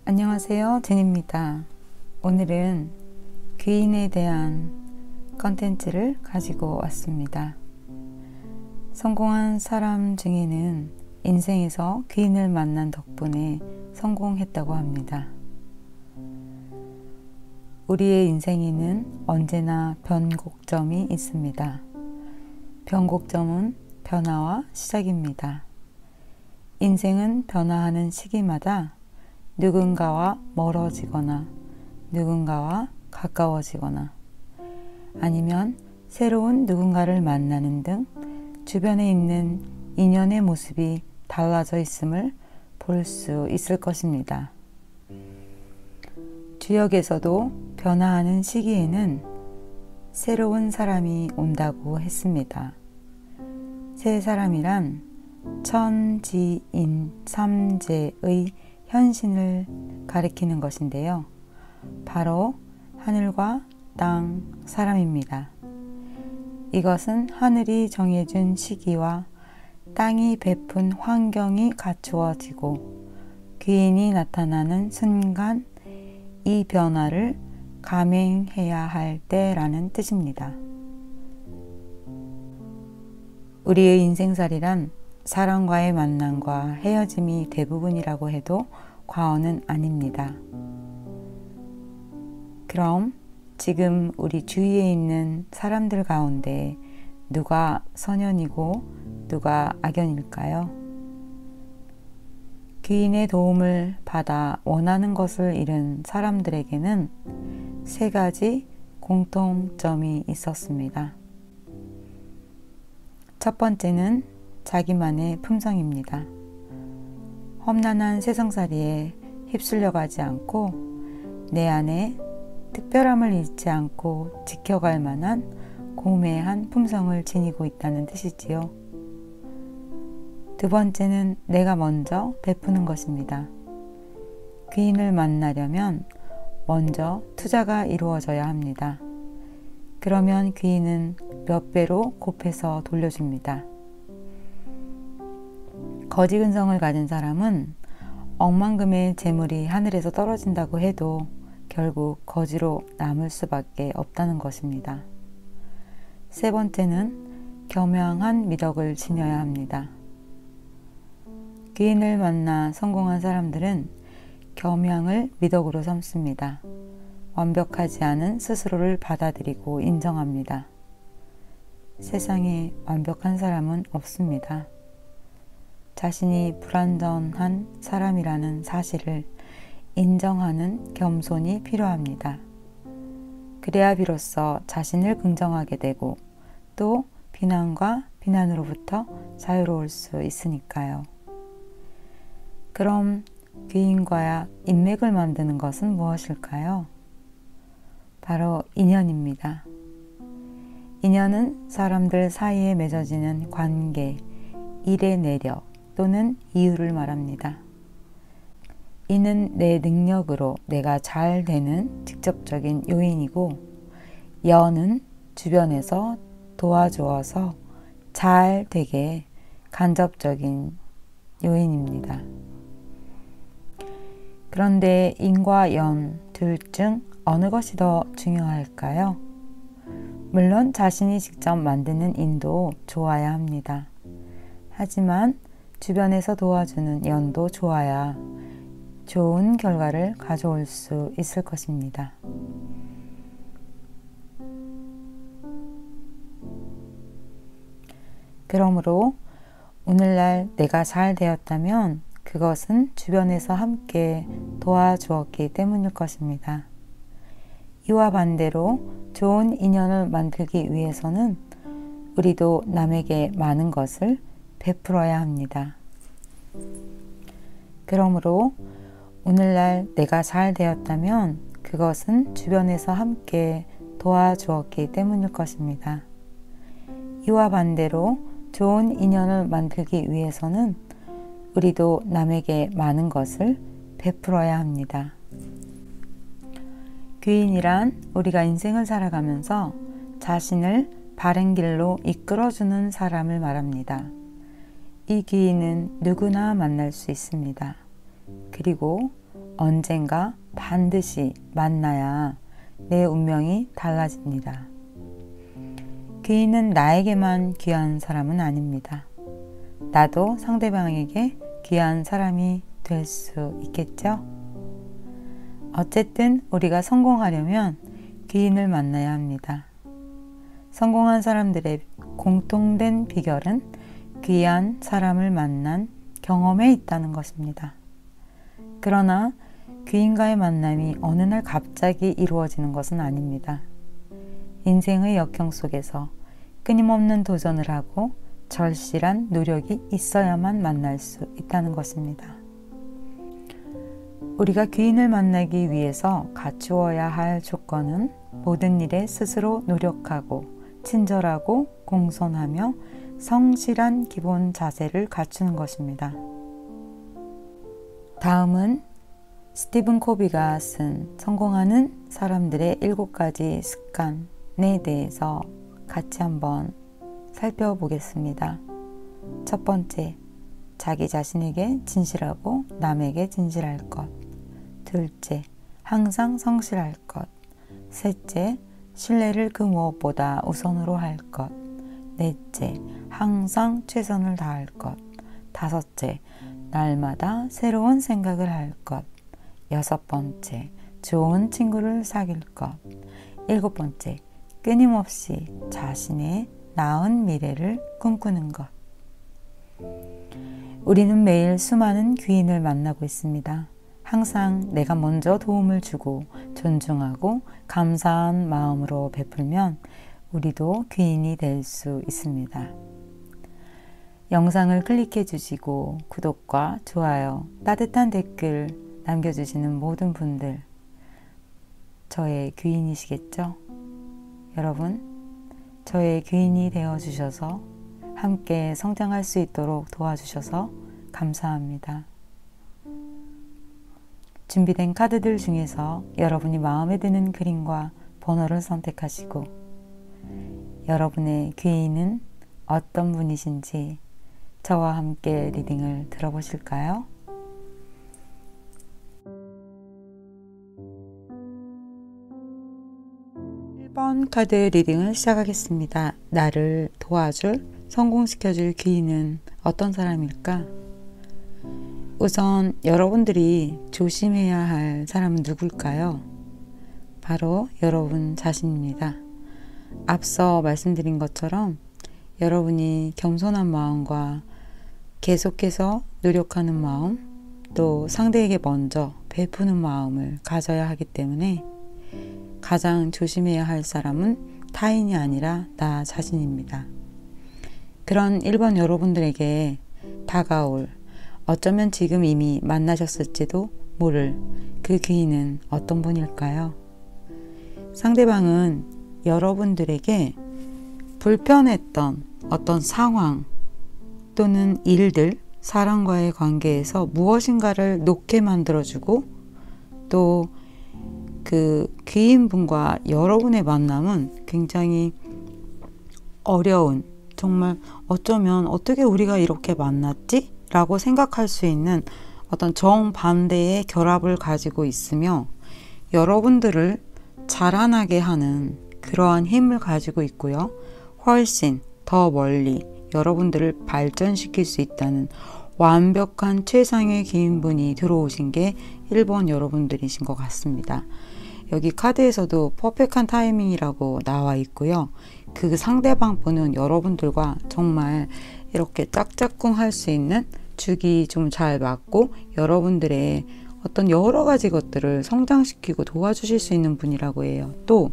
안녕하세요, 진입니다. 오늘은 귀인에 대한 컨텐츠를 가지고 왔습니다. 성공한 사람 중에는 인생에서 귀인을 만난 덕분에 성공했다고 합니다. 우리의 인생에는 언제나 변곡점이 있습니다. 변곡점은 변화와 시작입니다. 인생은 변화하는 시기마다 누군가와 멀어지거나 누군가와 가까워지거나 아니면 새로운 누군가를 만나는 등 주변에 있는 인연의 모습이 달라져 있음을 볼 수 있을 것입니다. 주역에서도 변화하는 시기에는 새로운 사람이 온다고 했습니다. 새 사람이란 천지인 삼재의 현신을 가리키는 것인데요. 바로 하늘과 땅, 사람입니다. 이것은 하늘이 정해준 시기와 땅이 베푼 환경이 갖추어지고 귀인이 나타나는 순간 이 변화를 감행해야 할 때라는 뜻입니다. 우리의 인생살이란 사람과의 만남과 헤어짐이 대부분이라고 해도 과언은 아닙니다. 그럼 지금 우리 주위에 있는 사람들 가운데 누가 선연이고 누가 악연일까요? 귀인의 도움을 받아 원하는 것을 잃은 사람들에게는 세 가지 공통점이 있었습니다. 첫 번째는 자기만의 품성입니다. 험난한 세상살이에 휩쓸려가지 않고 내 안에 특별함을 잃지 않고 지켜갈 만한 고매한 품성을 지니고 있다는 뜻이지요. 두 번째는 내가 먼저 베푸는 것입니다. 귀인을 만나려면 먼저 투자가 이루어져야 합니다. 그러면 귀인은 몇 배로 곱해서 돌려줍니다. 거지근성을 가진 사람은 억만금의 재물이 하늘에서 떨어진다고 해도 결국 거지로 남을 수밖에 없다는 것입니다. 세 번째는 겸양한 미덕을 지녀야 합니다. 귀인을 만나 성공한 사람들은 겸양을 미덕으로 삼습니다. 완벽하지 않은 스스로를 받아들이고 인정합니다. 세상에 완벽한 사람은 없습니다. 자신이 불완전한 사람이라는 사실을 인정하는 겸손이 필요합니다. 그래야 비로소 자신을 긍정하게 되고 또 비난과 비난으로부터 자유로울 수 있으니까요. 그럼 귀인과 인맥을 만드는 것은 무엇일까요? 바로 인연입니다. 인연은 사람들 사이에 맺어지는 관계, 일의 내력 또는 이유를 말합니다. 이는 내 능력으로 내가 잘 되는 직접적인 요인이고 연은 주변에서 도와주어서 잘 되게 간접적인 요인입니다. 그런데 인과 연 둘 중 어느 것이 더 중요할까요? 물론 자신이 직접 만드는 인도 좋아야 합니다. 하지만 주변에서 도와주는 연도 좋아야 좋은 결과를 가져올 수 있을 것입니다. 그러므로 오늘날 내가 잘 되었다면 그것은 주변에서 함께 도와주었기 때문일 것입니다. 이와 반대로 좋은 인연을 만들기 위해서는 우리도 남에게 많은 것을 베풀어야 합니다. 그러므로 오늘날 내가 잘 되었다면 그것은 주변에서 함께 도와주었기 때문일 것입니다. 이와 반대로 좋은 인연을 만들기 위해서는 우리도 남에게 많은 것을 베풀어야 합니다. 귀인이란 우리가 인생을 살아가면서 자신을 바른 길로 이끌어주는 사람을 말합니다. 이 귀인은 누구나 만날 수 있습니다. 그리고 언젠가 반드시 만나야 내 운명이 달라집니다. 귀인은 나에게만 귀한 사람은 아닙니다. 나도 상대방에게 귀한 사람이 될 수 있겠죠? 어쨌든 우리가 성공하려면 귀인을 만나야 합니다. 성공한 사람들의 공통된 비결은 귀한 사람을 만난 경험에 있다는 것입니다. 그러나 귀인과의 만남이 어느 날 갑자기 이루어지는 것은 아닙니다. 인생의 역경 속에서 끊임없는 도전을 하고 절실한 노력이 있어야만 만날 수 있다는 것입니다. 우리가 귀인을 만나기 위해서 갖추어야 할 조건은 모든 일에 스스로 노력하고 친절하고 공손하며 성실한 기본 자세를 갖추는 것입니다. 다음은 스티븐 코비가 쓴 성공하는 사람들의 7가지 습관에 대해서 같이 한번 살펴보겠습니다. 첫 번째, 자기 자신에게 진실하고 남에게 진실할 것. 둘째, 항상 성실할 것. 셋째, 신뢰를 그 무엇보다 우선으로 할 것. 넷째, 항상 최선을 다할 것. 다섯째, 날마다 새로운 생각을 할 것. 여섯 번째, 좋은 친구를 사귈 것. 일곱 번째, 끊임없이 자신의 나은 미래를 꿈꾸는 것. 우리는 매일 수많은 귀인을 만나고 있습니다. 항상 내가 먼저 도움을 주고 존중하고 감사한 마음으로 베풀면 우리도 귀인이 될 수 있습니다. 영상을 클릭해 주시고 구독과 좋아요, 따뜻한 댓글 남겨주시는 모든 분들, 저의 귀인이시겠죠? 여러분, 저의 귀인이 되어주셔서 함께 성장할 수 있도록 도와주셔서 감사합니다. 준비된 카드들 중에서 여러분이 마음에 드는 그림과 번호를 선택하시고 여러분의 귀인은 어떤 분이신지 저와 함께 리딩을 들어보실까요? 1번 카드 리딩을 시작하겠습니다. 나를 도와줄, 성공시켜줄 귀인은 어떤 사람일까? 우선 여러분들이 조심해야 할 사람은 누굴까요? 바로 여러분 자신입니다. 앞서 말씀드린 것처럼 여러분이 겸손한 마음과 계속해서 노력하는 마음, 또 상대에게 먼저 베푸는 마음을 가져야 하기 때문에 가장 조심해야 할 사람은 타인이 아니라 나 자신입니다. 그런 1번 여러분들에게 다가올, 어쩌면 지금 이미 만나셨을지도 모를 그 귀인은 어떤 분일까요? 상대방은 여러분들에게 불편했던 어떤 상황 또는 일들, 사람과의 관계에서 무엇인가를 놓게 만들어주고 또 그 귀인분과 여러분의 만남은 굉장히 어려운, 정말 어쩌면 어떻게 우리가 이렇게 만났지? 라고 생각할 수 있는 어떤 정반대의 결합을 가지고 있으며 여러분들을 자라나게 하는 그러한 힘을 가지고 있고요. 훨씬 더 멀리 여러분들을 발전시킬 수 있다는 완벽한 최상의 귀인분이 들어오신 게 1번 여러분들이신 것 같습니다. 여기 카드에서도 퍼펙트한 타이밍이라고 나와 있고요. 그 상대방 분은 여러분들과 정말 이렇게 짝짝꿍 할 수 있는, 죽이 좀 잘 맞고 여러분들의 어떤 여러 가지 것들을 성장시키고 도와주실 수 있는 분이라고 해요. 또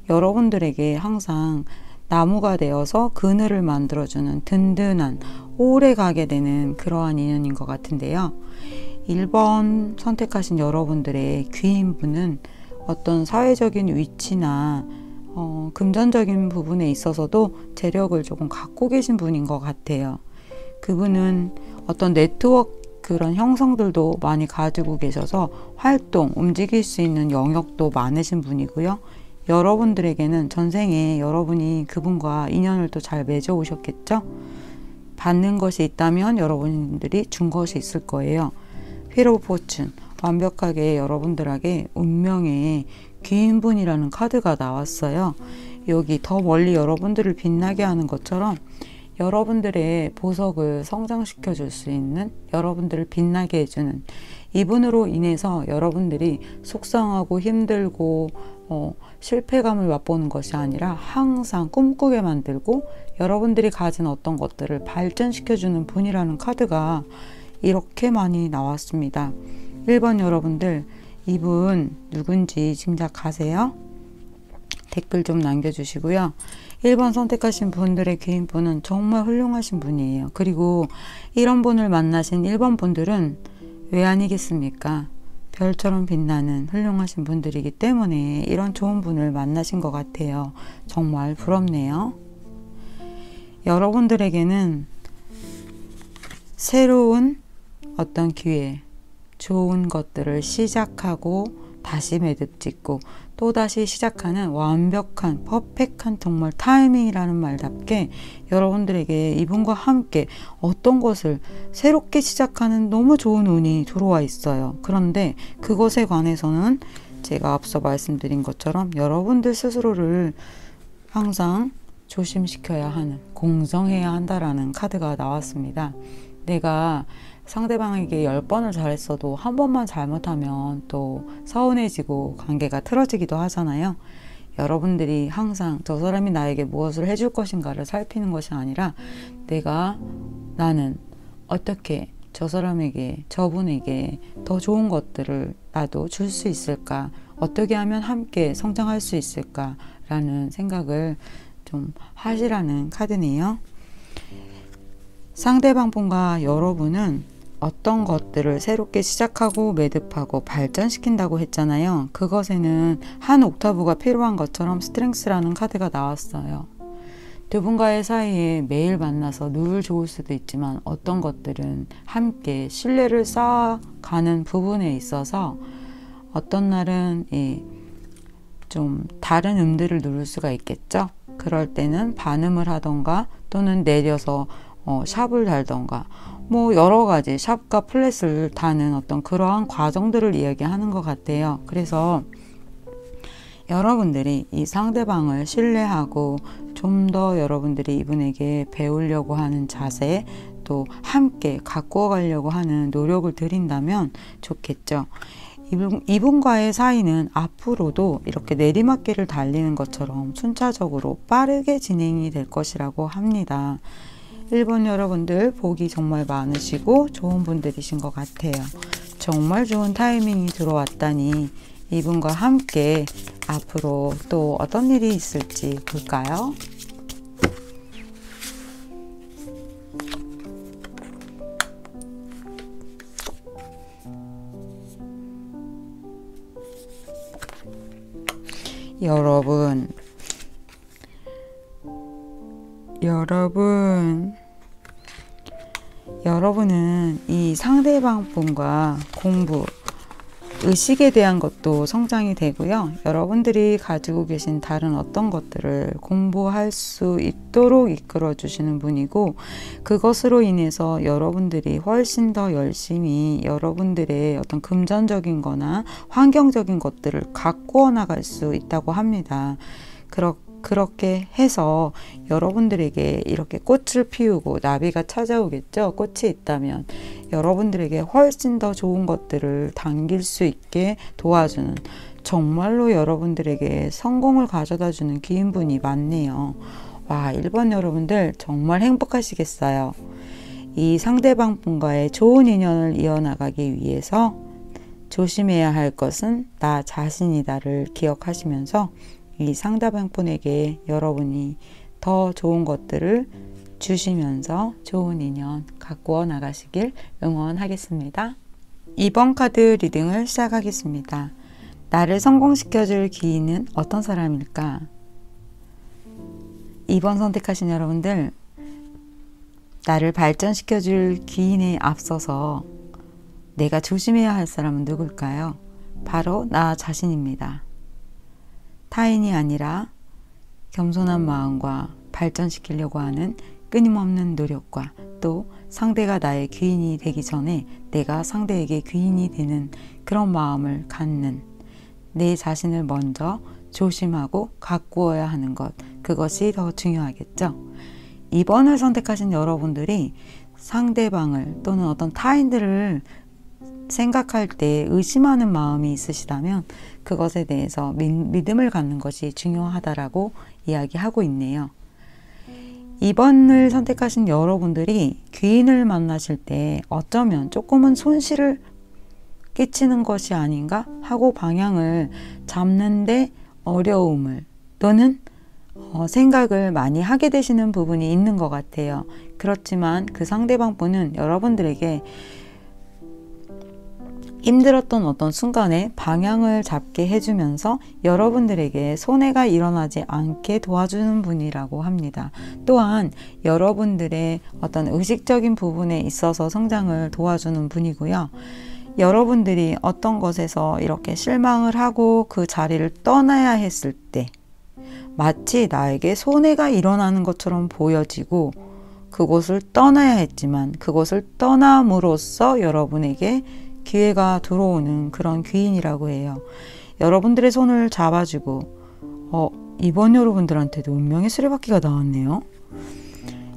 여러분들에게 항상 나무가 되어서 그늘을 만들어주는 든든한, 오래 가게 되는 그러한 인연인 것 같은데요. 1번 선택하신 여러분들의 귀인분은 어떤 사회적인 위치나 금전적인 부분에 있어서도 재력을 조금 갖고 계신 분인 것 같아요. 그분은 어떤 네트워크 그런 형성들도 많이 가지고 계셔서 활동, 움직일 수 있는 영역도 많으신 분이고요. 여러분들에게는 전생에 여러분이 그분과 인연을 또 잘 맺어 오셨겠죠? 받는 것이 있다면 여러분들이 준 것이 있을 거예요. 휠 오브 포춘, 완벽하게 여러분들에게 운명의 귀인분이라는 카드가 나왔어요. 여기 더 멀리 여러분들을 빛나게 하는 것처럼 여러분들의 보석을 성장시켜 줄 수 있는, 여러분들을 빛나게 해주는, 이분으로 인해서 여러분들이 속상하고 힘들고 실패감을 맛보는 것이 아니라 항상 꿈꾸게 만들고 여러분들이 가진 어떤 것들을 발전시켜주는 분이라는 카드가 이렇게 많이 나왔습니다. 1번 여러분들, 이분 누군지 짐작하세요? 댓글 좀 남겨주시고요. 1번 선택하신 분들의 귀인분은 정말 훌륭하신 분이에요. 그리고 이런 분을 만나신 1번 분들은 왜 아니겠습니까? 별처럼 빛나는 훌륭하신 분들이기 때문에 이런 좋은 분을 만나신 것 같아요. 정말 부럽네요. 여러분들에게는 새로운 어떤 기회, 좋은 것들을 시작하고 다시 매듭 짓고 또다시 시작하는 완벽한 퍼펙트한 정말 타이밍이라는 말답게 여러분들에게 이분과 함께 어떤 것을 새롭게 시작하는 너무 좋은 운이 들어와 있어요. 그런데 그것에 관해서는 제가 앞서 말씀드린 것처럼 여러분들 스스로를 항상 조심시켜야 하는, 공정해야 한다라는 카드가 나왔습니다. 내가 상대방에게 10번을 잘했어도 한 번만 잘못하면 또 서운해지고 관계가 틀어지기도 하잖아요. 여러분들이 항상 저 사람이 나에게 무엇을 해줄 것인가를 살피는 것이 아니라 나는 어떻게 저 사람에게, 저분에게 더 좋은 것들을 나도 줄 수 있을까, 어떻게 하면 함께 성장할 수 있을까 라는 생각을 좀 하시라는 카드네요. 상대방 분과 여러분은 어떤 것들을 새롭게 시작하고 매듭하고 발전시킨다고 했잖아요. 그것에는 한 옥타브가 필요한 것처럼 스트렝스라는 카드가 나왔어요. 두 분과의 사이에 매일 만나서 늘 좋을 수도 있지만 어떤 것들은 함께 신뢰를 쌓아가는 부분에 있어서 어떤 날은 좀 다른 음들을 누를 수가 있겠죠. 그럴 때는 반음을 하던가 또는 내려서 샵을 달던가 여러 가지 샵과 플랫을 다는 어떤 그러한 과정들을 이야기하는 것 같아요. 그래서 여러분들이 이 상대방을 신뢰하고 좀 더 여러분들이 이분에게 배우려고 하는 자세, 또 함께 가꾸어 가려고 하는 노력을 들인다면 좋겠죠. 이분과의 사이는 앞으로도 이렇게 내리막길을 달리는 것처럼 순차적으로 빠르게 진행이 될 것이라고 합니다. 1번 여러분들 복이 정말 많으시고 좋은 분들이신 것 같아요. 정말 좋은 타이밍이 들어왔다니 이분과 함께 앞으로 또 어떤 일이 있을지 볼까요? 여러분은 이 상대방 분과 공부, 의식에 대한 것도 성장이 되고요. 여러분들이 가지고 계신 다른 어떤 것들을 공부할 수 있도록 이끌어 주시는 분이고, 그것으로 인해서 여러분들이 훨씬 더 열심히 여러분들의 어떤 금전적인 거나 환경적인 것들을 가꾸어 나갈 수 있다고 합니다. 그렇게 해서 여러분들에게 이렇게 꽃을 피우고 나비가 찾아오겠죠. 꽃이 있다면 여러분들에게 훨씬 더 좋은 것들을 당길 수 있게 도와주는, 정말로 여러분들에게 성공을 가져다주는 귀인분이 많네요. 와, 1번 여러분들 정말 행복하시겠어요. 이 상대방 분과의 좋은 인연을 이어나가기 위해서 조심해야 할 것은 나 자신이다를 기억하시면서 이 상대방 분에게 여러분이 더 좋은 것들을 주시면서 좋은 인연 가꾸어 나가시길 응원하겠습니다. 2번 카드 리딩을 시작하겠습니다. 나를 성공시켜줄 귀인은 어떤 사람일까? 2번 선택하신 여러분들, 나를 발전시켜줄 귀인에 앞서서 내가 조심해야 할 사람은 누굴까요? 바로 나 자신입니다. 타인이 아니라 겸손한 마음과 발전시키려고 하는 끊임없는 노력과 또 상대가 나의 귀인이 되기 전에 내가 상대에게 귀인이 되는 그런 마음을 갖는, 내 자신을 먼저 조심하고 가꾸어야 하는 것, 그것이 더 중요하겠죠. 2번을 선택하신 여러분들이 상대방을 또는 어떤 타인들을 생각할 때 의심하는 마음이 있으시다면 그것에 대해서 믿음을 갖는 것이 중요하다라고 이야기하고 있네요. 2번을 선택하신 여러분들이 귀인을 만나실 때 어쩌면 조금은 손실을 끼치는 것이 아닌가 하고 방향을 잡는데 어려움을 또는 생각을 많이 하게 되시는 부분이 있는 것 같아요. 그렇지만 그 상대방 분은 여러분들에게 힘들었던 어떤 순간에 방향을 잡게 해주면서 여러분들에게 손해가 일어나지 않게 도와주는 분이라고 합니다. 또한 여러분들의 어떤 의식적인 부분에 있어서 성장을 도와주는 분이고요. 여러분들이 어떤 것에서 이렇게 실망을 하고 그 자리를 떠나야 했을 때 마치 나에게 손해가 일어나는 것처럼 보여지고 그곳을 떠나야 했지만 그곳을 떠남으로써 여러분에게 기회가 들어오는 그런 귀인이라고 해요. 여러분들의 손을 잡아주고 이번 여러분들한테도 운명의 수레바퀴가 나왔네요.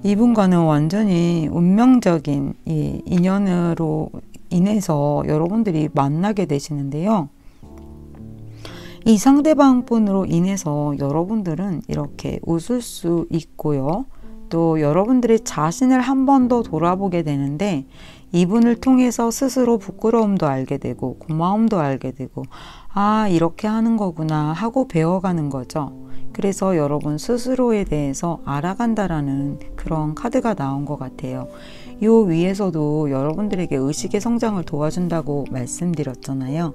이분과는 완전히 운명적인 이 인연으로 인해서 여러분들이 만나게 되시는데요. 이 상대방 분으로 인해서 여러분들은 이렇게 웃을 수 있고요. 또 여러분들의 자신을 한 번 더 돌아보게 되는데 이분을 통해서 스스로 부끄러움도 알게 되고 고마움도 알게 되고 이렇게 하는 거구나 하고 배워가는 거죠. 그래서 여러분 스스로에 대해서 알아간다라는 그런 카드가 나온 것 같아요. 요 위에서도 여러분들에게 의식의 성장을 도와준다고 말씀드렸잖아요.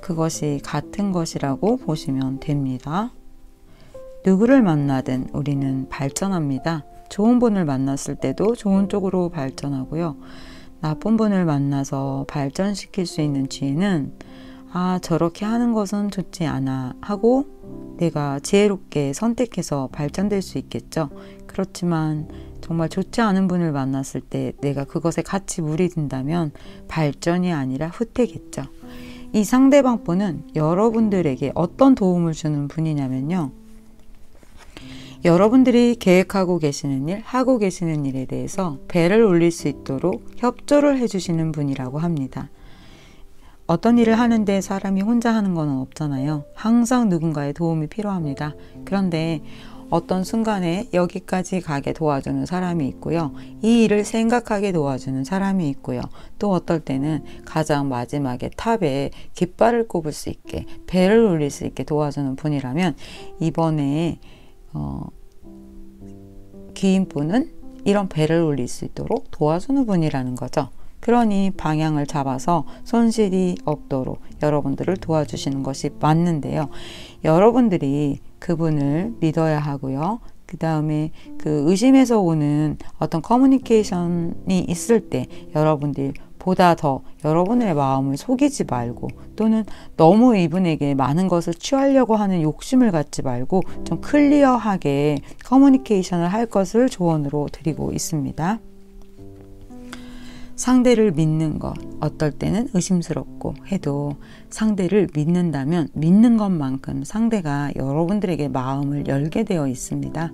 그것이 같은 것이라고 보시면 됩니다. 누구를 만나든 우리는 발전합니다. 좋은 분을 만났을 때도 좋은 쪽으로 발전하고요. 나쁜 분을 만나서 발전시킬 수 있는 지혜는 저렇게 하는 것은 좋지 않아 하고 내가 지혜롭게 선택해서 발전될 수 있겠죠. 그렇지만 정말 좋지 않은 분을 만났을 때 내가 그것에 같이 물이든다면 발전이 아니라 후퇴겠죠. 이 상대방 분은 여러분들에게 어떤 도움을 주는 분이냐면요. 여러분들이 계획하고 계시는 일, 하고 계시는 일에 대해서 배를 올릴 수 있도록 협조를 해주시는 분이라고 합니다. 어떤 일을 하는데 사람이 혼자 하는 건 없잖아요. 항상 누군가의 도움이 필요합니다. 그런데 어떤 순간에 여기까지 가게 도와주는 사람이 있고요. 이 일을 생각하게 도와주는 사람이 있고요. 또 어떨 때는 가장 마지막에 탑에 깃발을 꼽을 수 있게, 배를 올릴 수 있게 도와주는 분이라면 이번에 귀인분은 이런 배를 올릴 수 있도록 도와주는 분이라는 거죠. 그러니 방향을 잡아서 손실이 없도록 여러분들을 도와주시는 것이 맞는데요. 여러분들이 그분을 믿어야 하고요. 그 다음에 그 의심에서 오는 어떤 커뮤니케이션이 있을 때 여러분들이 보다 더 여러분의 마음을 속이지 말고 또는 너무 이분에게 많은 것을 취하려고 하는 욕심을 갖지 말고 좀 클리어하게 커뮤니케이션을 할 것을 조언으로 드리고 있습니다. 상대를 믿는 것, 어떨 때는 의심스럽고 해도 상대를 믿는다면 믿는 것만큼 상대가 여러분들에게 마음을 열게 되어 있습니다.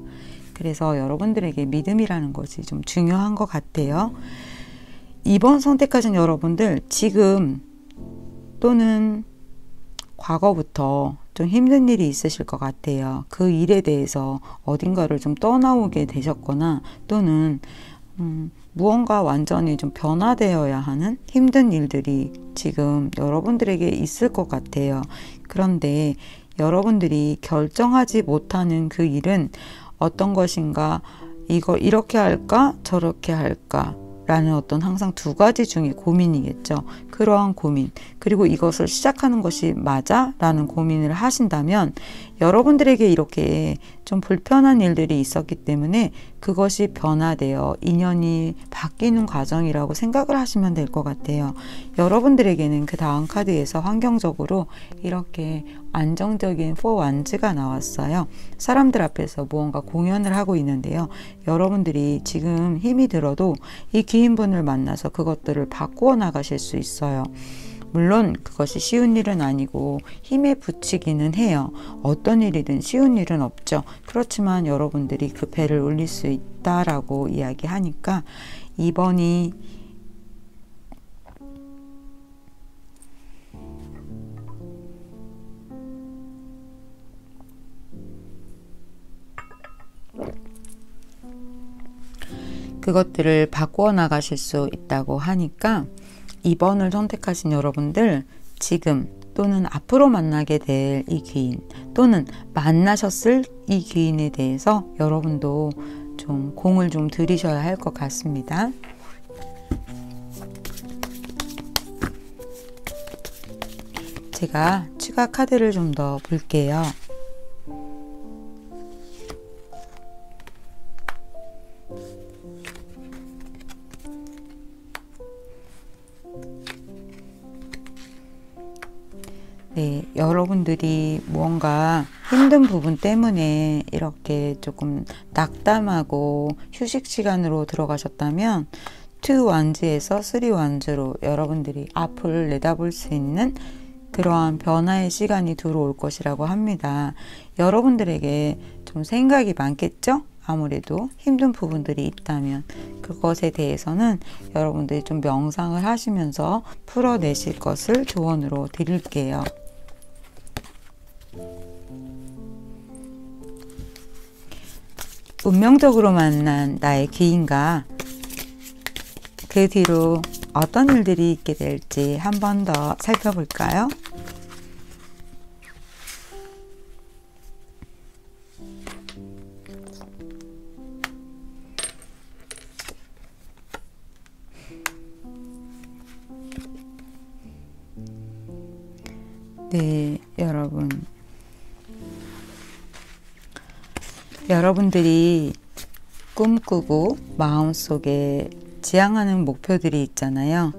그래서 여러분들에게 믿음이라는 것이 좀 중요한 것 같아요. 2번 선택하신 여러분들 지금 또는 과거부터 좀 힘든 일이 있으실 것 같아요. 그 일에 대해서 어딘가를 좀 떠나오게 되셨거나 또는 무언가 완전히 좀 변화되어야 하는 힘든 일들이 지금 여러분들에게 있을 것 같아요. 그런데 여러분들이 결정하지 못하는 그 일은 어떤 것인가, 이거 이렇게 할까 저렇게 할까 라는 어떤 항상 두 가지 중에 고민이겠죠. 그러한 고민, 그리고 이것을 시작하는 것이 맞아? 라는 고민을 하신다면 여러분들에게 이렇게 좀 불편한 일들이 있었기 때문에 그것이 변화되어 인연이 바뀌는 과정이라고 생각을 하시면 될 것 같아요. 여러분들에게는 그 다음 카드에서 환경적으로 이렇게 안정적인 4 완즈가 나왔어요. 사람들 앞에서 무언가 공연을 하고 있는데요. 여러분들이 지금 힘이 들어도 이 귀인분을 만나서 그것들을 바꾸어 나가실 수 있어요. 물론 그것이 쉬운 일은 아니고 힘에 부치기는 해요. 어떤 일이든 쉬운 일은 없죠. 그렇지만 여러분들이 그 배를 올릴 수 있다라고 이야기하니까 2번이 그것들을 바꾸어 나가실 수 있다고 하니까 2번을 선택하신 여러분들, 지금 또는 앞으로 만나게 될 이 귀인 또는 만나셨을 이 귀인에 대해서 여러분도 좀 공을 좀 들이셔야 할 것 같습니다. 제가 추가 카드를 좀 더 볼게요. 네, 여러분들이 무언가 힘든 부분 때문에 이렇게 조금 낙담하고 휴식 시간으로 들어가셨다면 2 완즈에서 3 완즈로 여러분들이 앞을 내다볼 수 있는 그러한 변화의 시간이 들어올 것이라고 합니다. 여러분들에게 좀 생각이 많겠죠? 아무래도 힘든 부분들이 있다면 그것에 대해서는 여러분들이 좀 명상을 하시면서 풀어내실 것을 조언으로 드릴게요. 운명적으로 만난 나의 귀인과 그 뒤로 어떤 일들이 있게 될지 한 번 더 살펴볼까요? 네, 여러분들이 꿈꾸고 마음속에 지향하는 목표들이 있잖아요.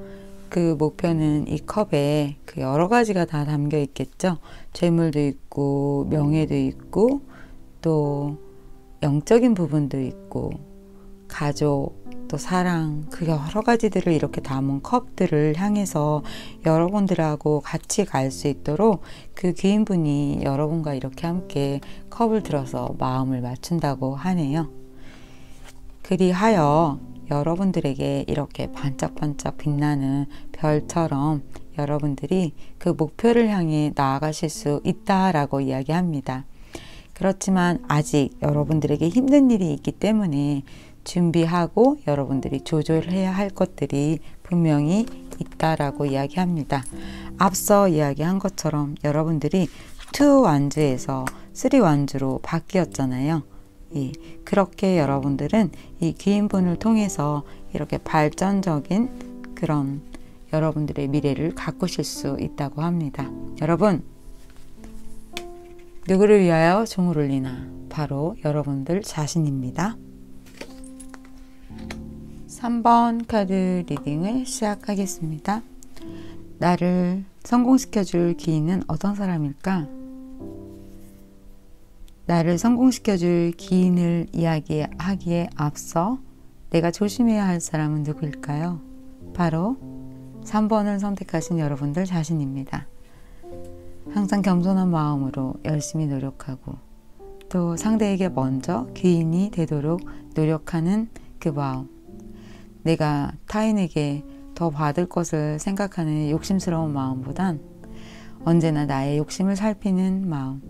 그 목표는 이 컵에 그 여러 가지가 다 담겨 있겠죠. 재물도 있고 명예도 있고 또 영적인 부분도 있고 가족 또 사랑, 그 여러 가지들을 이렇게 담은 컵들을 향해서 여러분들하고 같이 갈 수 있도록 그 귀인분이 여러분과 이렇게 함께 컵을 들어서 마음을 맞춘다고 하네요. 그리하여 여러분들에게 이렇게 반짝반짝 빛나는 별처럼 여러분들이 그 목표를 향해 나아가실 수 있다라고 이야기합니다. 그렇지만 아직 여러분들에게 힘든 일이 있기 때문에 준비하고 여러분들이 조절해야 할 것들이 분명히 있다라고 이야기합니다. 앞서 이야기한 것처럼 여러분들이 2 완즈에서 3 완즈로 바뀌었잖아요. 예, 그렇게 여러분들은 이 귀인분을 통해서 이렇게 발전적인 그런 여러분들의 미래를 가꾸실 수 있다고 합니다. 여러분, 누구를 위하여 종을 울리나? 바로 여러분들 자신입니다. 3번 카드 리딩을 시작하겠습니다. 나를 성공시켜줄 귀인은 어떤 사람일까? 나를 성공시켜줄 귀인을 이야기하기에 앞서 내가 조심해야 할 사람은 누구일까요? 바로 3번을 선택하신 여러분들 자신입니다. 항상 겸손한 마음으로 열심히 노력하고 또 상대에게 먼저 귀인이 되도록 노력하는 그 마음, 내가 타인에게 더 받을 것을 생각하는 욕심스러운 마음보단 언제나 나의 욕심을 살피는 마음,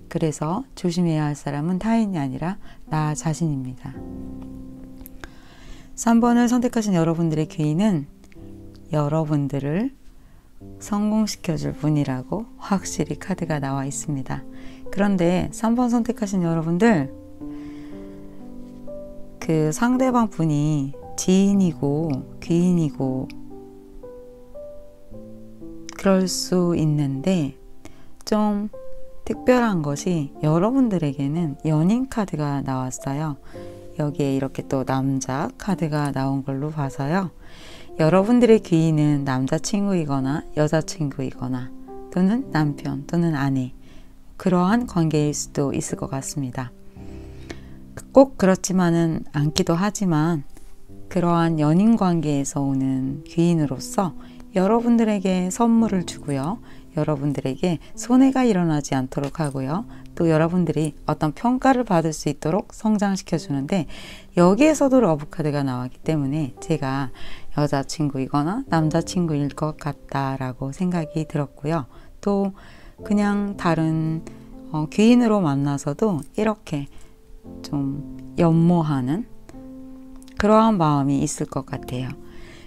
그래서 조심해야 할 사람은 타인이 아니라 나 자신입니다. 3번을 선택하신 여러분들의 귀인은 여러분들을 성공시켜줄 분이라고 확실히 카드가 나와 있습니다. 그런데 3번 선택하신 여러분들, 그 상대방 분이 지인이고 귀인이고 그럴 수 있는데 좀 특별한 것이 여러분들에게는 연인 카드가 나왔어요. 여기에 이렇게 또 남자 카드가 나온 걸로 봐서요. 여러분들의 귀인은 남자친구이거나 여자친구이거나 또는 남편 또는 아내, 그러한 관계일 수도 있을 것 같습니다. 꼭 그렇지만은 않기도 하지만 그러한 연인 관계에서 오는 귀인으로서 여러분들에게 선물을 주고요. 여러분들에게 손해가 일어나지 않도록 하고요. 또 여러분들이 어떤 평가를 받을 수 있도록 성장시켜 주는데, 여기에서도 러브카드가 나왔기 때문에 제가 여자친구이거나 남자친구일 것 같다라고 생각이 들었고요. 또 그냥 다른 귀인으로 만나서도 이렇게 좀 연모하는 그러한 마음이 있을 것 같아요.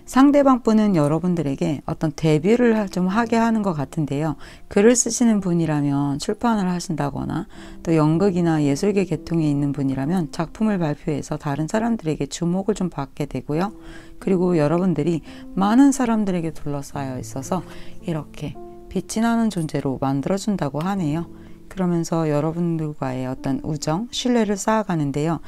상대방 분은 여러분들에게 어떤 데뷔를 좀 하게 하는 것 같은데요. 글을 쓰시는 분이라면 출판을 하신다거나 또 연극이나 예술계 계통에 있는 분이라면 작품을 발표해서 다른 사람들에게 주목을 좀 받게 되고요. 그리고 여러분들이 많은 사람들에게 둘러싸여 있어서 이렇게 빛이 나는 존재로 만들어준다고 하네요. 그러면서 여러분들과의 어떤 우정, 신뢰를 쌓아가는데요.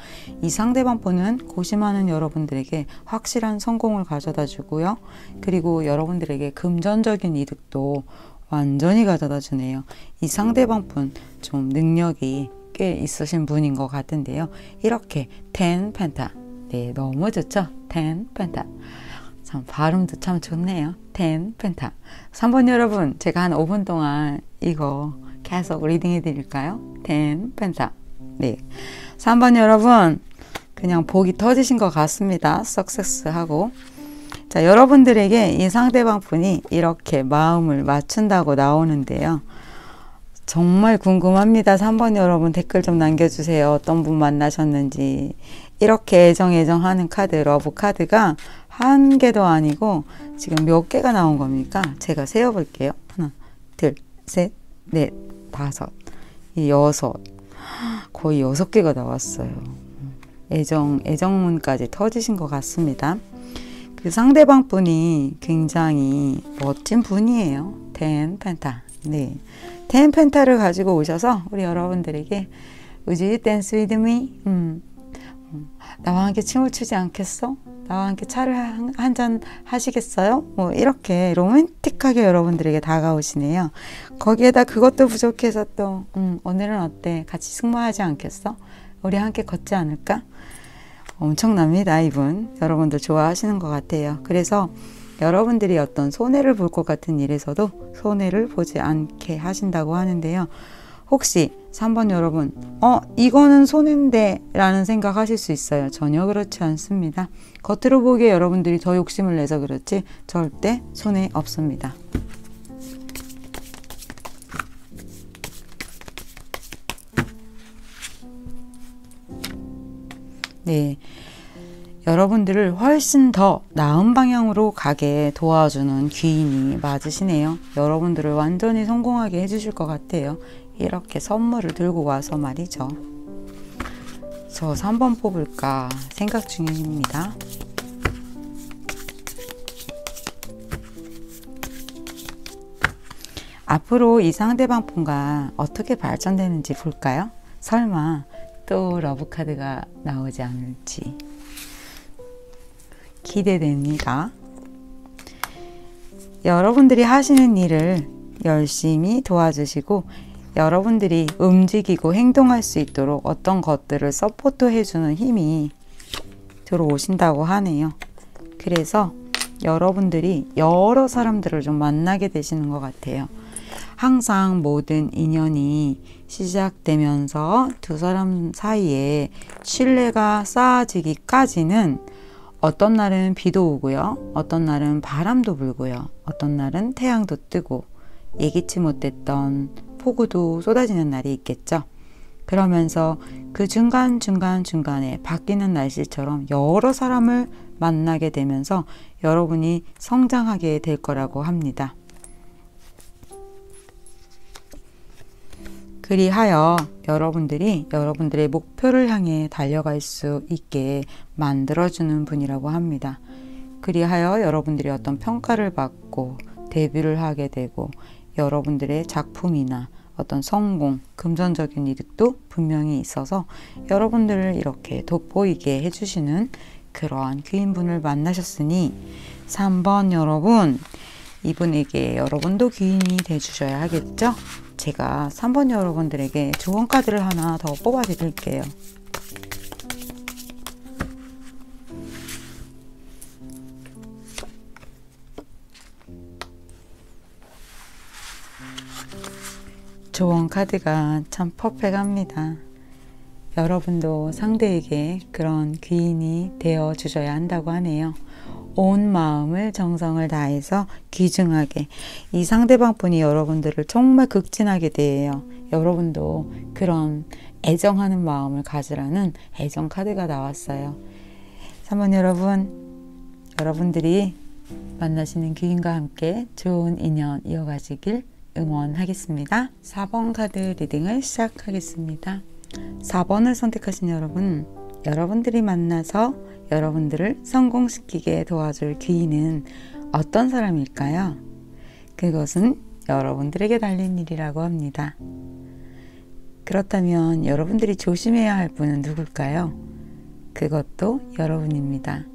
이 상대방 분은 고심하는 여러분들에게 확실한 성공을 가져다 주고요. 그리고 여러분들에게 금전적인 이득도 완전히 가져다 주네요. 이 상대방 분 좀 능력이 꽤 있으신 분인 것 같은데요. 이렇게 10 펜타, 네, 너무 좋죠? 10 펜타. 참 발음도 참 좋네요. 10 펜타. 3번 여러분, 제가 한 5분 동안 이거 계속 리딩 해드릴까요? 10 펜타. 네. 3번 여러분, 그냥 복이 터지신 것 같습니다. 석세스하고. 자, 여러분들에게 이 상대방 분이 이렇게 마음을 맞춘다고 나오는데요. 정말 궁금합니다. 3번 여러분 댓글 좀 남겨주세요. 어떤 분 만나셨는지. 이렇게 애정하는 카드, 러브 카드가 한 개도 아니고 지금 몇 개가 나온 겁니까? 제가 세어볼게요. 하나, 둘, 셋, 넷, 다섯, 여섯. 거의 6개가 나왔어요. 애정문까지 터지신 것 같습니다. 그 상대방 분이 굉장히 멋진 분이에요. 10 펜타. 네. 10 펜타를 가지고 오셔서 우리 여러분들에게 Would you dance with me? 나와 함께 춤을 추지 않겠어? 나와 함께 차를 한잔 하시겠어요? 뭐 이렇게 로맨틱하게 여러분들에게 다가오시네요. 거기에다 그것도 부족해서 또 오늘은 어때? 같이 승마하지 않겠어? 우리 함께 걷지 않을까? 엄청납니다. 이분 여러분들 좋아하시는 것 같아요. 그래서 여러분들이 어떤 손해를 볼 것 같은 일에서도 손해를 보지 않게 하신다고 하는데요. 혹시 3번 여러분, 이거는 손해인데 라는 생각하실 수 있어요. 전혀 그렇지 않습니다. 겉으로 보기에 여러분들이 더 욕심을 내서 그렇지 절대 손해 없습니다. 네, 여러분들을 훨씬 더 나은 방향으로 가게 도와주는 귀인이 맞으시네요. 여러분들을 완전히 성공하게 해주실 것 같아요. 이렇게 선물을 들고 와서 말이죠. 저 3번 뽑을까 생각 중입니다. 앞으로 이 상대방 분과 어떻게 발전되는지 볼까요? 설마 또 러브카드가 나오지 않을지 기대됩니다. 여러분들이 하시는 일을 열심히 도와주시고 여러분들이 움직이고 행동할 수 있도록 어떤 것들을 서포트해주는 힘이 들어오신다고 하네요. 그래서 여러분들이 여러 사람들을 좀 만나게 되시는 것 같아요. 항상 모든 인연이 시작되면서 두 사람 사이에 신뢰가 쌓아지기까지는 어떤 날은 비도 오고요. 어떤 날은 바람도 불고요. 어떤 날은 태양도 뜨고 예기치 못했던 폭우도 쏟아지는 날이 있겠죠. 그러면서 그 중간에 바뀌는 날씨처럼 여러 사람을 만나게 되면서 여러분이 성장하게 될 거라고 합니다. 그리하여 여러분들이 여러분들의 목표를 향해 달려갈 수 있게 만들어주는 분이라고 합니다. 그리하여 여러분들이 어떤 평가를 받고 데뷔를 하게 되고 여러분들의 작품이나 어떤 성공, 금전적인 이득도 분명히 있어서 여러분들을 이렇게 돋보이게 해주시는 그러한 귀인분을 만나셨으니 3번 여러분, 이분에게 여러분도 귀인이 돼주셔야 하겠죠? 제가 3번 여러분들에게 조언 카드를 하나 더 뽑아 드릴게요. 조언 카드가 참 퍼펙합니다. 여러분도 상대에게 그런 귀인이 되어 주셔야 한다고 하네요. 온 마음을 정성을 다해서 귀중하게, 이 상대방 분이 여러분들을 정말 극진하게 대해요. 여러분도 그런 애정하는 마음을 가지라는 애정 카드가 나왔어요. 3번 여러분, 여러분들이 만나시는 귀인과 함께 좋은 인연 이어가시길 응원하겠습니다. 4번 카드 리딩을 시작하겠습니다. 4번을 선택하신 여러분, 여러분들이 만나서 여러분들을 성공시키게 도와줄 귀인은 어떤 사람일까요? 그것은 여러분들에게 달린 일이라고 합니다. 그렇다면 여러분들이 조심해야 할 분은 누굴까요? 그것도 여러분입니다.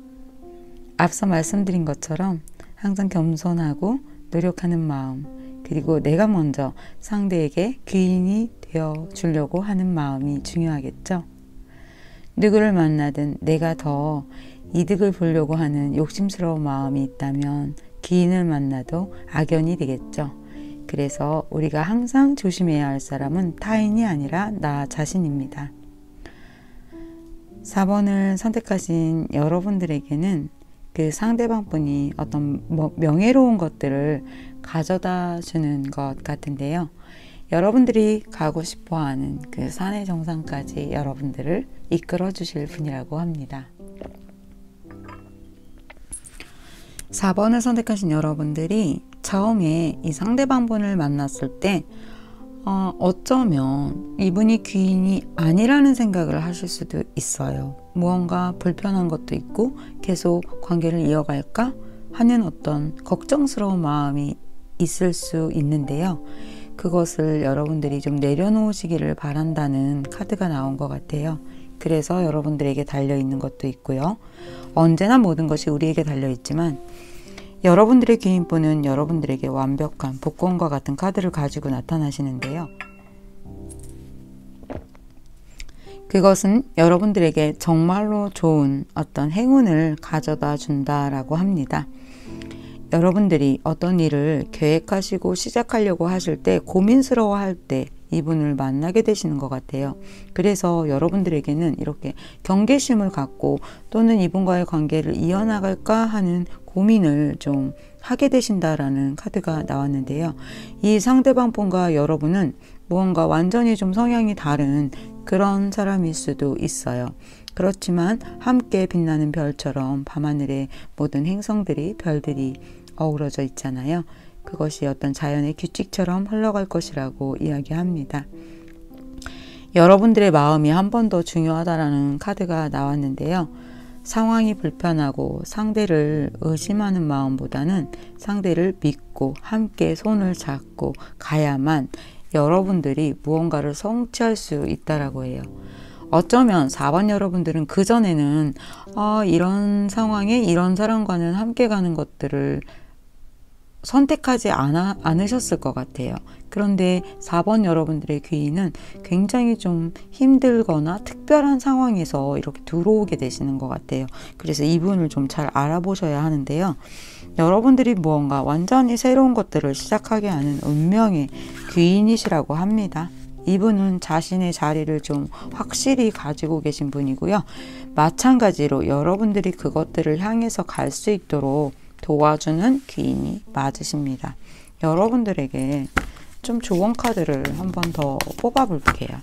앞서 말씀드린 것처럼 항상 겸손하고 노력하는 마음, 그리고 내가 먼저 상대에게 귀인이 되어 주려고 하는 마음이 중요하겠죠. 누구를 만나든 내가 더 이득을 보려고 하는 욕심스러운 마음이 있다면 귀인을 만나도 악연이 되겠죠. 그래서 우리가 항상 조심해야 할 사람은 타인이 아니라 나 자신입니다. 4번을 선택하신 여러분들에게는 그 상대방 분이 어떤 명예로운 것들을 가져다 주는 것 같은데요. 여러분들이 가고 싶어하는 그 산의 정상까지 여러분들을 이끌어 주실 분이라고 합니다. 4번을 선택하신 여러분들이 처음에 이 상대방 분을 만났을 때 어쩌면 이분이 귀인이 아니라는 생각을 하실 수도 있어요. 무언가 불편한 것도 있고 계속 관계를 이어갈까 하는 어떤 걱정스러운 마음이 있을 수 있는데요. 그것을 여러분들이 좀 내려놓으시기를 바란다는 카드가 나온 것 같아요. 그래서 여러분들에게 달려있는 것도 있고요. 언제나 모든 것이 우리에게 달려있지만 여러분들의 귀인분은 여러분들에게 완벽한 복권과 같은 카드를 가지고 나타나시는데요. 그것은 여러분들에게 정말로 좋은 어떤 행운을 가져다 준다라고 합니다. 여러분들이 어떤 일을 계획하시고 시작하려고 하실 때 고민스러워 할 때 이분을 만나게 되시는 것 같아요. 그래서 여러분들에게는 이렇게 경계심을 갖고 또는 이분과의 관계를 이어나갈까 하는 고민을 좀 하게 되신다라는 카드가 나왔는데요. 이 상대방 분과 여러분은 무언가 완전히 좀 성향이 다른 그런 사람일 수도 있어요. 그렇지만 함께 빛나는 별처럼 밤하늘의 모든 행성들이, 별들이 어우러져 있잖아요. 그것이 어떤 자연의 규칙처럼 흘러갈 것이라고 이야기합니다. 여러분들의 마음이 한 번 더 중요하다라는 카드가 나왔는데요. 상황이 불편하고 상대를 의심하는 마음보다는 상대를 믿고 함께 손을 잡고 가야만 여러분들이 무언가를 성취할 수 있다라고 해요. 어쩌면 4번 여러분들은 그전에는 이런 상황에 이런 사람과는 함께 가는 것들을 선택하지 않으셨을 것 같아요. 그런데 4번 여러분들의 귀인은 굉장히 좀 힘들거나 특별한 상황에서 이렇게 들어오게 되시는 것 같아요. 그래서 이분을 좀 잘 알아보셔야 하는데요. 여러분들이 무언가 완전히 새로운 것들을 시작하게 하는 운명의 귀인이시라고 합니다. 이분은 자신의 자리를 좀 확실히 가지고 계신 분이고요. 마찬가지로 여러분들이 그것들을 향해서 갈 수 있도록 도와주는 귀인이 맞으십니다. 여러분들에게 좀 조언 카드를 한 번 더 뽑아 볼게요.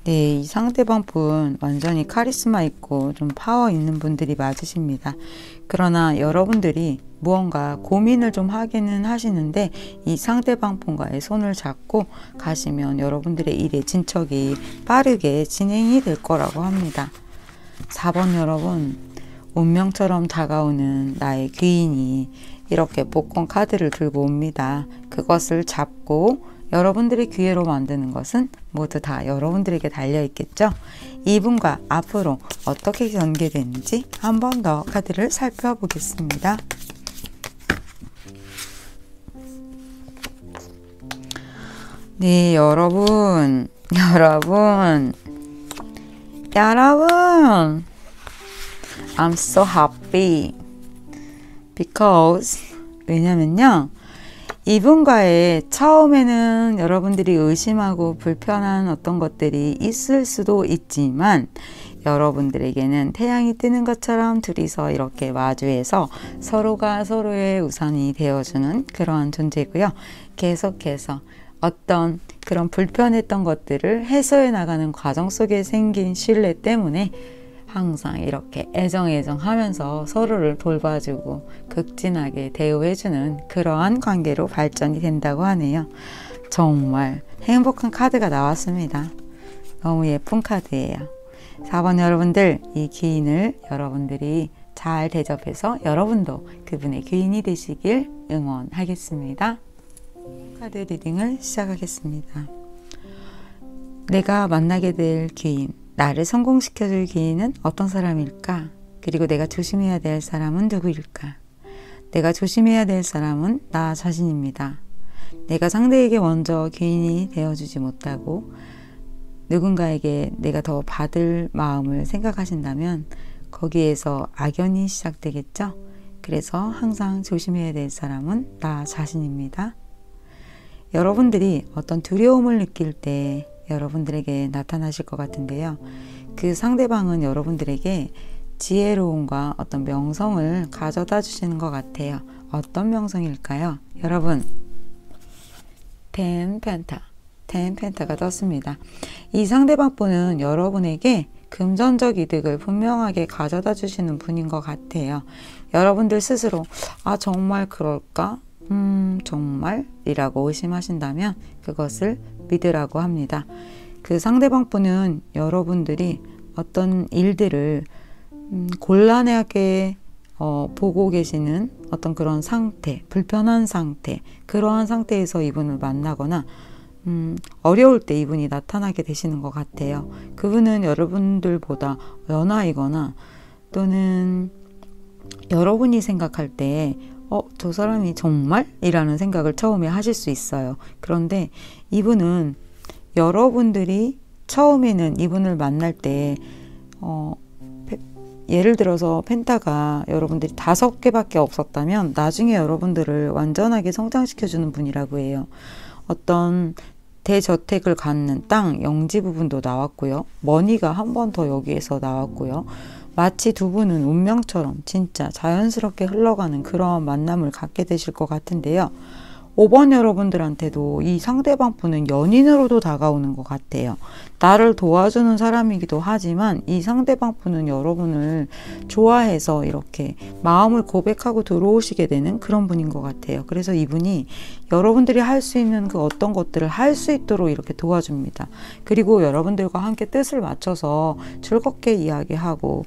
네, 이 상대방 분 완전히 카리스마 있고 좀 파워 있는 분들이 맞으십니다. 그러나 여러분들이 무언가 고민을 좀 하기는 하시는데 이 상대방 분과의 손을 잡고 가시면 여러분들의 일의 진척이 빠르게 진행이 될 거라고 합니다. 4번 여러분, 운명처럼 다가오는 나의 귀인이 이렇게 복권 카드를 들고 옵니다. 그것을 잡고 여러분들의 기회로 만드는 것은 모두 다 여러분들에게 달려있겠죠. 이분과 앞으로 어떻게 전개되는지 한 번 더 카드를 살펴보겠습니다. 네, 여러분 I'm so happy because 왜냐면요, 이분과의 처음에는 여러분들이 의심하고 불편한 어떤 것들이 있을 수도 있지만 여러분들에게는 태양이 뜨는 것처럼 둘이서 이렇게 마주해서 서로가 서로의 우산이 되어주는 그러한 존재고요. 계속해서 어떤 그런 불편했던 것들을 해소해 나가는 과정 속에 생긴 신뢰 때문에 항상 이렇게 애정하면서 서로를 돌봐주고 극진하게 대우해주는 그러한 관계로 발전이 된다고 하네요. 정말 행복한 카드가 나왔습니다. 너무 예쁜 카드예요. 4번 여러분들, 이 귀인을 여러분들이 잘 대접해서 여러분도 그분의 귀인이 되시길 응원하겠습니다. 카드 리딩을 시작하겠습니다. 내가 만나게 될 귀인, 나를 성공시켜줄 귀인은 어떤 사람일까? 그리고 내가 조심해야 될 사람은 누구일까? 내가 조심해야 될 사람은 나 자신입니다. 내가 상대에게 먼저 귀인이 되어주지 못하고 누군가에게 내가 더 받을 마음을 생각하신다면 거기에서 악연이 시작되겠죠? 그래서 항상 조심해야 될 사람은 나 자신입니다. 여러분들이 어떤 두려움을 느낄 때 여러분들에게 나타나실 것 같은데요. 그 상대방은 여러분들에게 지혜로움과 어떤 명성을 가져다 주시는 것 같아요. 어떤 명성일까요? 여러분, 10 펜타가 떴습니다. 이 상대방 분은 여러분에게 금전적 이득을 분명하게 가져다 주시는 분인 것 같아요. 여러분들 스스로 정말 그럴까? 정말? 이라고 의심하신다면 그것을 믿으라고 합니다. 그 상대방 분은 여러분들이 어떤 일들을 곤란하게 보고 계시는 어떤 그런 상태, 불편한 상태, 그러한 상태에서 이분을 만나거나 어려울 때 이분이 나타나게 되시는 것 같아요. 그분은 여러분들보다 연하이거나 또는 여러분이 생각할 때 저 사람이 정말? 이라는 생각을 처음에 하실 수 있어요. 그런데 이분은 여러분들이 처음에는 이분을 만날 때 예를 들어서 펜타가 여러분들이 5개밖에 없었다면 나중에 여러분들을 완전하게 성장시켜주는 분이라고 해요. 어떤 대저택을 갖는 땅, 영지 부분도 나왔고요. 머니가 한 번 더 여기에서 나왔고요. 마치 두 분은 운명처럼 진짜 자연스럽게 흘러가는 그런 만남을 갖게 되실 것 같은데요. 5번 여러분들한테도 이 상대방 분은 연인으로도 다가오는 것 같아요. 나를 도와주는 사람이기도 하지만 이 상대방 분은 여러분을 좋아해서 이렇게 마음을 고백하고 들어오시게 되는 그런 분인 것 같아요. 그래서 이분이 여러분들이 할 수 있는 그 어떤 것들을 할 수 있도록 이렇게 도와줍니다. 그리고 여러분들과 함께 뜻을 맞춰서 즐겁게 이야기하고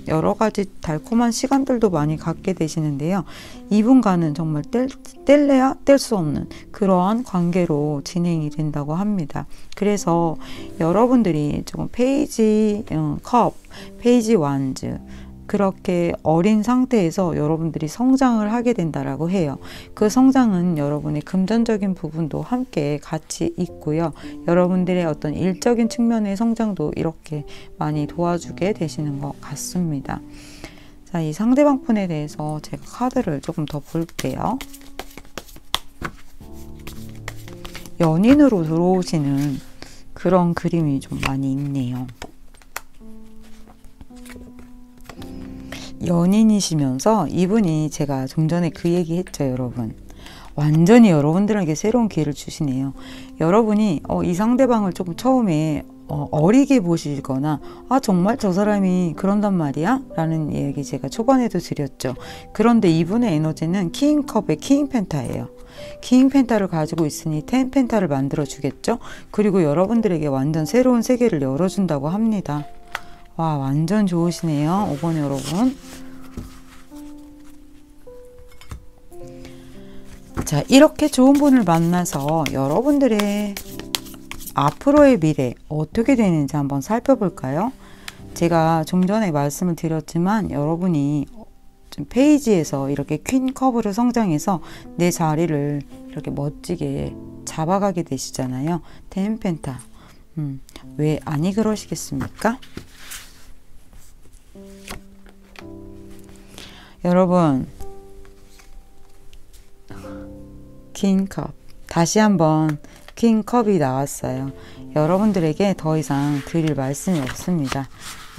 여러 가지 달콤한 시간들도 많이 갖게 되시는데요. 이분과는 정말 뗄래야 뗄 수 없는 그러한 관계로 진행이 된다고 합니다. 그래서 여러분들이 조금 페이지 완즈 그렇게 어린 상태에서 여러분들이 성장을 하게 된다라고 해요. 그 성장은 여러분의 금전적인 부분도 함께 같이 있고요. 여러분들의 어떤 일적인 측면의 성장도 이렇게 많이 도와주게 되시는 것 같습니다. 자, 이 상대방 분에 대해서 제가 카드를 조금 더 볼게요. 연인으로 들어오시는 그런 그림이 좀 많이 있네요. 연인이시면서 이분이 제가 좀 전에 그 얘기 했죠, 여러분. 완전히 여러분들에게 새로운 기회를 주시네요. 여러분이 이 상대방을 조금 처음에 어리게 보시거나 정말 저 사람이 그런단 말이야? 라는 얘기 제가 초반에도 드렸죠. 그런데 이분의 에너지는 킹컵의 킹펜타예요. 킹펜타를 가지고 있으니 텐펜타를 만들어 주겠죠. 그리고 여러분들에게 완전 새로운 세계를 열어준다고 합니다. 와, 완전 좋으시네요 5번 여러분. 자, 이렇게 좋은 분을 만나서 여러분들의 앞으로의 미래 어떻게 되는지 한번 살펴볼까요? 제가 좀 전에 말씀을 드렸지만 여러분이 좀 페이지에서 이렇게 퀸컵으로 성장해서 내 자리를 이렇게 멋지게 잡아가게 되시잖아요. 텐펜타. 왜 아니 그러시겠습니까? 여러분, 킹컵. 다시 한번 킹컵이 나왔어요. 여러분들에게 더 이상 드릴 말씀이 없습니다.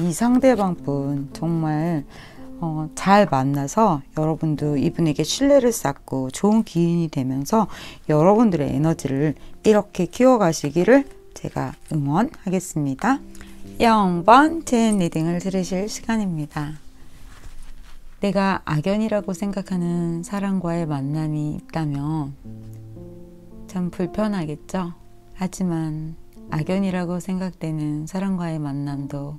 이 상대방 분 정말 잘 만나서 여러분도 이분에게 신뢰를 쌓고 좋은 기운이 되면서 여러분들의 에너지를 이렇게 키워가시기를 제가 응원하겠습니다. 0번 젠 리딩을 들으실 시간입니다. 내가 악연이라고 생각하는 사람과의 만남이 있다면 참 불편하겠죠? 하지만 악연이라고 생각되는 사람과의 만남도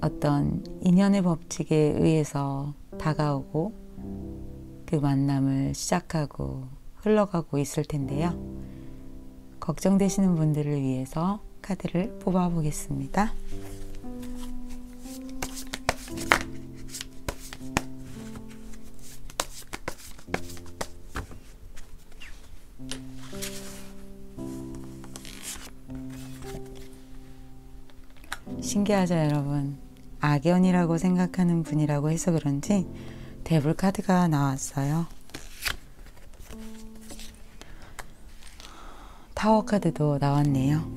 어떤 인연의 법칙에 의해서 다가오고 그 만남을 시작하고 흘러가고 있을 텐데요. 걱정되시는 분들을 위해서 카드를 뽑아 보겠습니다. 신기하죠 여러분? 악연이라고 생각하는 분이라고 해서 그런지 데블 카드가 나왔어요. 타워 카드도 나왔네요.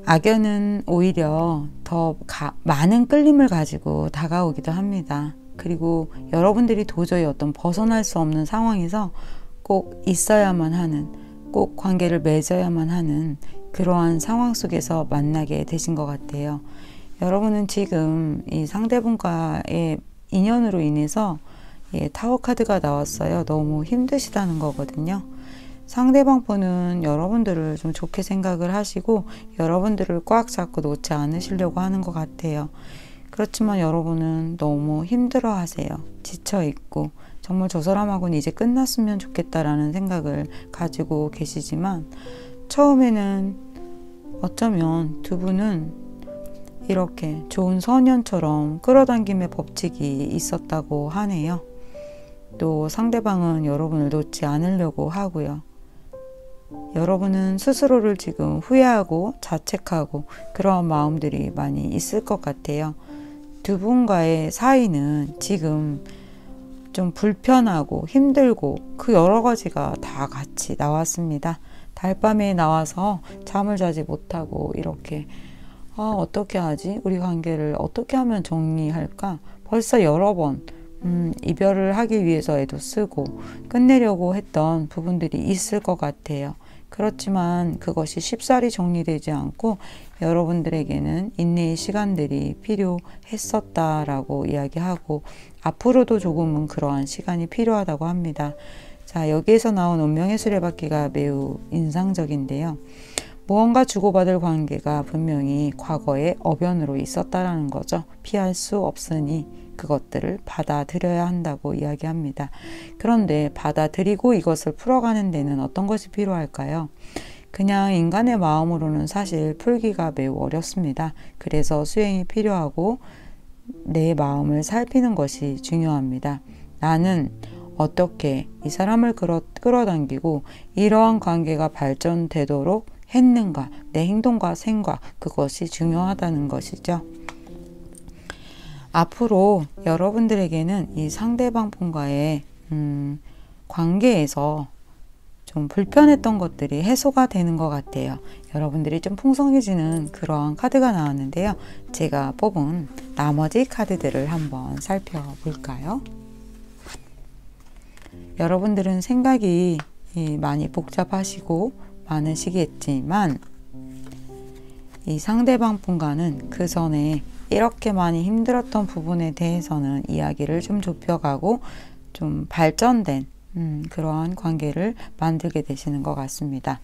악연은 오히려 더 많은 끌림을 가지고 다가오기도 합니다. 그리고 여러분들이 도저히 어떤 벗어날 수 없는 상황에서 꼭 있어야만 하는, 꼭 관계를 맺어야만 하는 그러한 상황 속에서 만나게 되신 것 같아요. 여러분은 지금 이 상대분과의 인연으로 인해서 타워 카드가 나왔어요. 너무 힘드시다는 거거든요. 상대방 분은 여러분들을 좀 좋게 생각을 하시고 여러분들을 꽉 잡고 놓지 않으시려고 하는 것 같아요. 그렇지만 여러분은 너무 힘들어 하세요. 지쳐있고 정말 저 사람하고는 이제 끝났으면 좋겠다라는 생각을 가지고 계시지만 처음에는 어쩌면 두 분은 이렇게 좋은 선연처럼 끌어당김의 법칙이 있었다고 하네요. 또 상대방은 여러분을 놓지 않으려고 하고요. 여러분은 스스로를 지금 후회하고 자책하고 그러한 마음들이 많이 있을 것 같아요. 두 분과의 사이는 지금 좀 불편하고 힘들고 그 여러 가지가 다 같이 나왔습니다. 달밤에 나와서 잠을 자지 못하고 이렇게 어떻게 하지? 우리 관계를 어떻게 하면 정리할까? 벌써 여러 번 이별을 하기 위해서 애도 쓰고 끝내려고 했던 부분들이 있을 것 같아요. 그렇지만 그것이 쉽사리 정리되지 않고 여러분들에게는 인내의 시간들이 필요했었다라고 이야기하고 앞으로도 조금은 그러한 시간이 필요하다고 합니다. 자, 여기에서 나온 운명의 수레바퀴가 매우 인상적인데요. 무언가 주고받을 관계가 분명히 과거에 어변으로 있었다라는 거죠. 피할 수 없으니 그것들을 받아들여야 한다고 이야기합니다. 그런데 받아들이고 이것을 풀어가는 데는 어떤 것이 필요할까요? 그냥 인간의 마음으로는 사실 풀기가 매우 어렵습니다. 그래서 수행이 필요하고 내 마음을 살피는 것이 중요합니다. 나는 어떻게 이 사람을 끌어당기고 이러한 관계가 발전되도록 했는가, 내 행동과 생각, 그것이 중요하다는 것이죠. 앞으로 여러분들에게는 이 상대방 분과의 관계에서 좀 불편했던 것들이 해소가 되는 것 같아요. 여러분들이 좀 풍성해지는 그러한 카드가 나왔는데요. 제가 뽑은 나머지 카드들을 한번 살펴볼까요? 여러분들은 생각이 많이 복잡하시고 많으시겠지만 이 상대방 분과는 그 전에 이렇게 많이 힘들었던 부분에 대해서는 이야기를 좀 좁혀가고 좀 발전된 그러한 관계를 만들게 되시는 것 같습니다.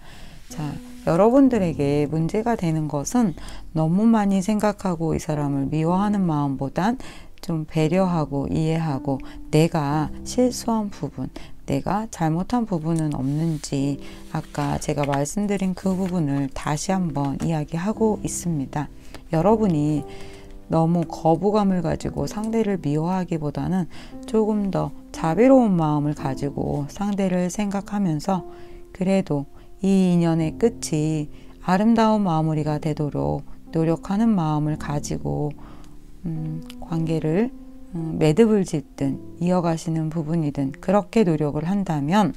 자, 여러분들에게 문제가 되는 것은 너무 많이 생각하고 이 사람을 미워하는 마음보단 좀 배려하고 이해하고 내가 실수한 부분, 내가 잘못한 부분은 없는지 아까 제가 말씀드린 그 부분을 다시 한번 이야기하고 있습니다. 여러분이 너무 거부감을 가지고 상대를 미워하기보다는 조금 더 자비로운 마음을 가지고 상대를 생각하면서 그래도 이 인연의 끝이 아름다운 마무리가 되도록 노력하는 마음을 가지고 관계를 매듭을 짓든 이어가시는 부분이든 그렇게 노력을 한다면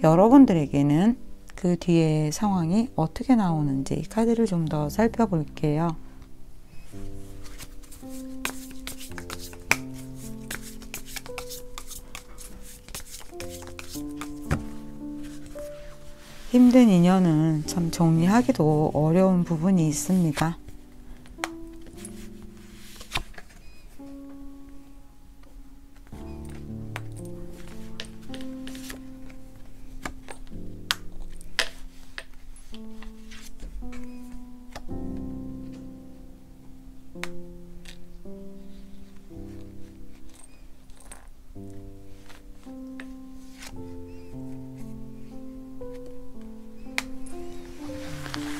여러분들에게는 그 뒤에 상황이 어떻게 나오는지 카드를 좀 더 살펴볼게요. 힘든 인연은 참 정리하기도 어려운 부분이 있습니다.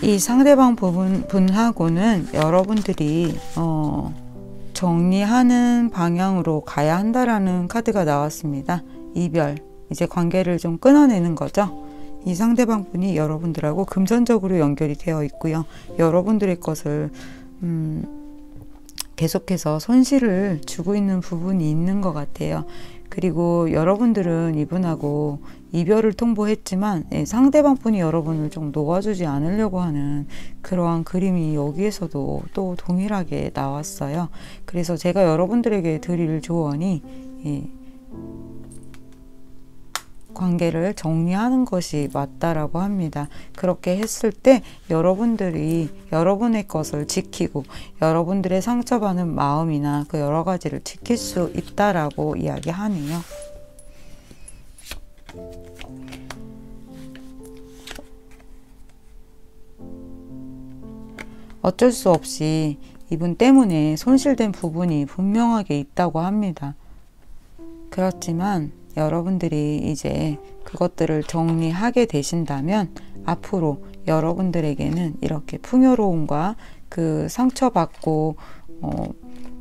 이 상대방 분하고는 여러분들이 정리하는 방향으로 가야 한다라는 카드가 나왔습니다. 이별, 이제 관계를 좀 끊어내는 거죠. 이 상대방 분이 여러분들하고 금전적으로 연결이 되어 있고요. 여러분들의 것을 계속해서 손실을 주고 있는 부분이 있는 것 같아요. 그리고 여러분들은 이분하고 이별을 통보했지만 상대방 분이 여러분을 좀 놓아주지 않으려고 하는 그러한 그림이 여기에서도 또 동일하게 나왔어요. 그래서 제가 여러분들에게 드릴 조언이 관계를 정리하는 것이 맞다라고 합니다. 그렇게 했을 때 여러분들이 여러분의 것을 지키고 여러분들의 상처받는 마음이나 그 여러 가지를 지킬 수 있다라고 이야기하네요. 어쩔 수 없이 이분 때문에 손실된 부분이 분명하게 있다고 합니다. 그렇지만 여러분들이 이제 그것들을 정리하게 되신다면 앞으로 여러분들에게는 이렇게 풍요로움과 그 상처받고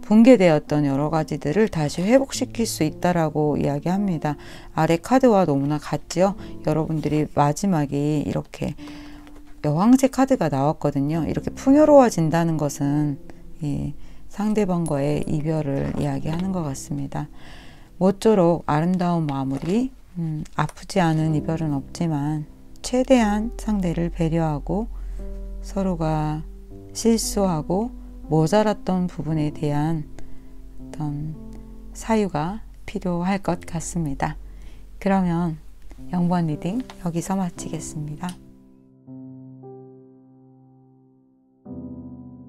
붕괴되었던 여러 가지들을 다시 회복시킬 수 있다라고 이야기합니다. 아래 카드와 너무나 같지요? 여러분들이 마지막에 이렇게 여왕새 카드가 나왔거든요. 이렇게 풍요로워진다는 것은 상대방과의 이별을 이야기하는 것 같습니다. 모쪼록 아름다운 마무리, 아프지 않은 이별은 없지만 최대한 상대를 배려하고 서로가 실수하고 모자랐던 부분에 대한 어떤 사유가 필요할 것 같습니다. 그러면 영번 리딩 여기서 마치겠습니다.